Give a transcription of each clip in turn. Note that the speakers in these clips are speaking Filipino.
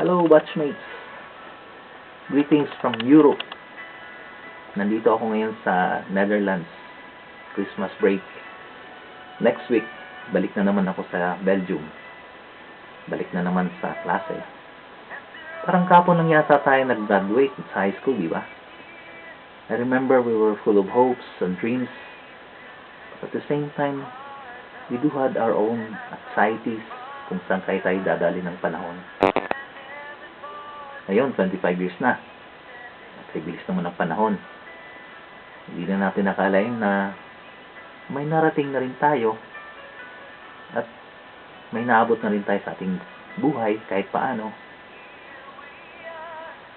Hello, batchmates. Greetings from Europe. Nandito ako ngayon sa Netherlands. Christmas break. Next week, balik na naman ako sa Belgium. Balik na naman sa klase. Parang kapon lang yata tayo nag-graduate sa high school, di ba? I remember we were full of hopes and dreams. But at the same time, we do had our own anxieties kung saan tayo dadali ng panahon. Ngayon, 25 years na. At bilis naman ang panahon. Hindi na natin nakalain na may narating na rin tayo at may naabot na rin tayo sa ating buhay kahit paano.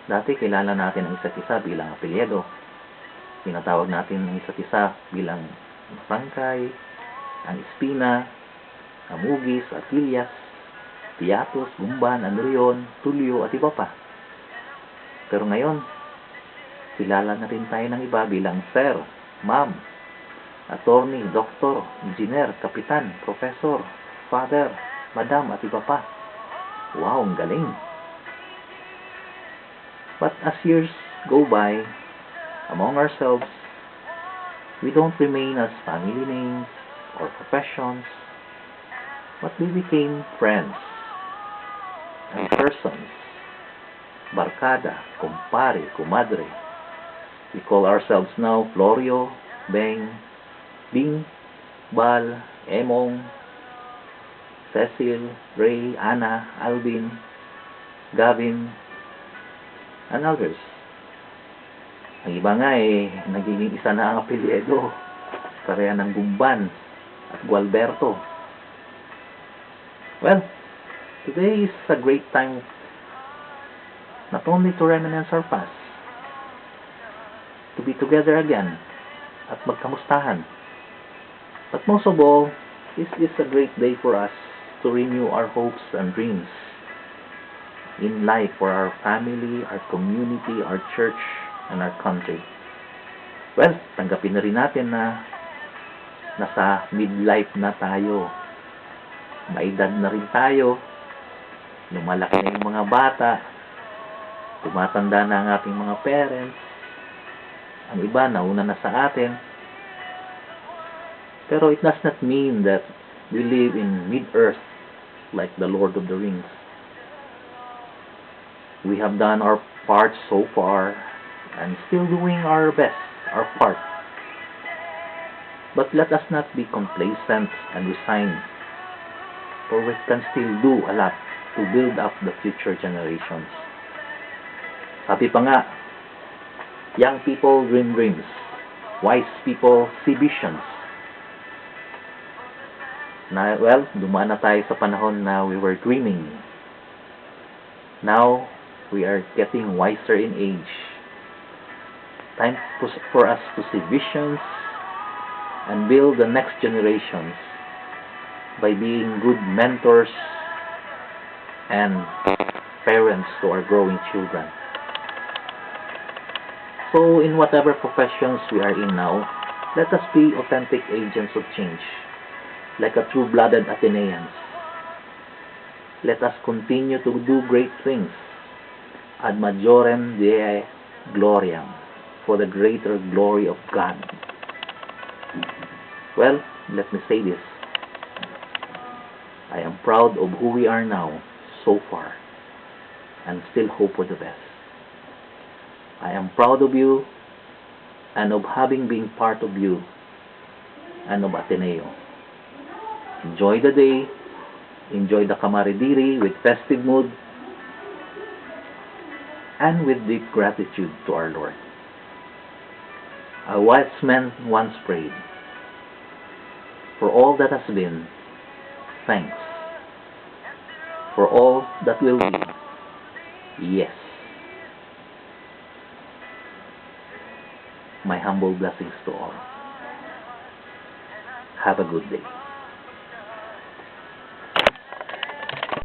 Dati kilala natin ang isa't isa bilang apelyido. Tinatawag natin ang isa't isa bilang Francay, ang Espina, Amugis, Atillas, Piatos, Gumban, Andreon, Tulio at iba pa. Pero ngayon, kilala na rin tayo ng iba bilang Sir, Ma'am, Attorney, Doktor, Engineer, Kapitan, Professor, Father, Madam at iba pa. Wow, ang galing! But as years go by, among ourselves, we don't remain as family names or professions, but we became friends and persons. Barkada, kumpare, kumadre. We call ourselves now Florio, Beng, Bing, Bal, Emong, Cecil, Ray, Ana, Alvin, Gavin, and others. Ang iba nga nagiging isa na ang apelyido. Pareha ng Gumban at Gualberto. Well, today is a great time not only to reminisce our past, to be together again at magkamustahan. But most of all, this is a great day for us to renew our hopes and dreams in life for our family, our community, our church, and our country. Well, tanggapin na rin natin na nasa midlife na tayo. Maedad na rin tayo. Lumalaki na yung mga bata. Tumatanda na ang ating mga parents. Ang iba, nauna na sa atin. Pero it does not mean that we live in mid-earth like the Lord of the Rings. We have done our part so far and still doing our best, our part. But let us not be complacent and resigned, for we can still do a lot to build up the future generations. Sabi pa nga, young people dream dreams, wise people see visions. Well, dumaan na tayo sa panahon na we were dreaming. Now, we are getting wiser in age. Time for us to see visions and build the next generations by being good mentors and parents to our growing children. So, in whatever professions we are in now, let us be authentic agents of change, like a true-blooded Ateneans. Let us continue to do great things, ad majorem Dei gloriam, for the greater glory of God. Well, let me say this. I am proud of who we are now, so far, and still hope for the best. I am proud of you and of having been part of you and of Ateneo. Enjoy the day, enjoy the camaraderie with festive mood and with deep gratitude to our Lord. A wise man once prayed, for all that has been, thanks. For all that will be, yes. My humble blessings to all. Have a good day.